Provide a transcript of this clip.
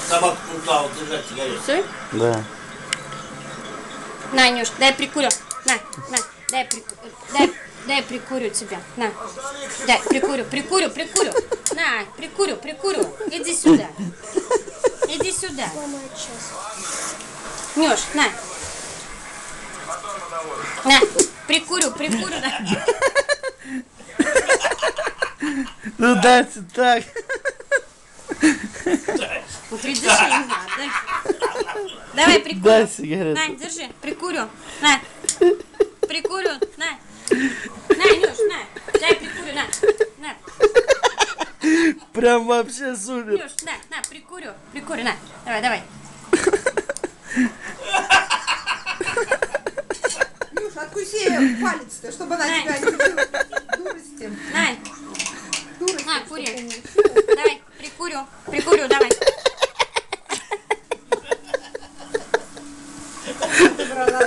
Собака устала держать сигарету. Все? Да. На, Нюш, дай прикурю. На, дай прикурю тебя. На. Дай, прикурю. На, прикурю. Иди сюда. Нюш, на. На, прикурю, да. Ну дайте так. Вот держи, не надо. Давай, прикурю. Дай сигарету. На, держи, прикурю. На. На, Нюш, на. Дай прикурю, на. Прям вообще супер. Нюш, на, прикурю, на. Давай. Нюша, откуси палец-то, чтобы она тебя не любила. Дурости. На, кури. Давай, прикурю, давай. Ты брала.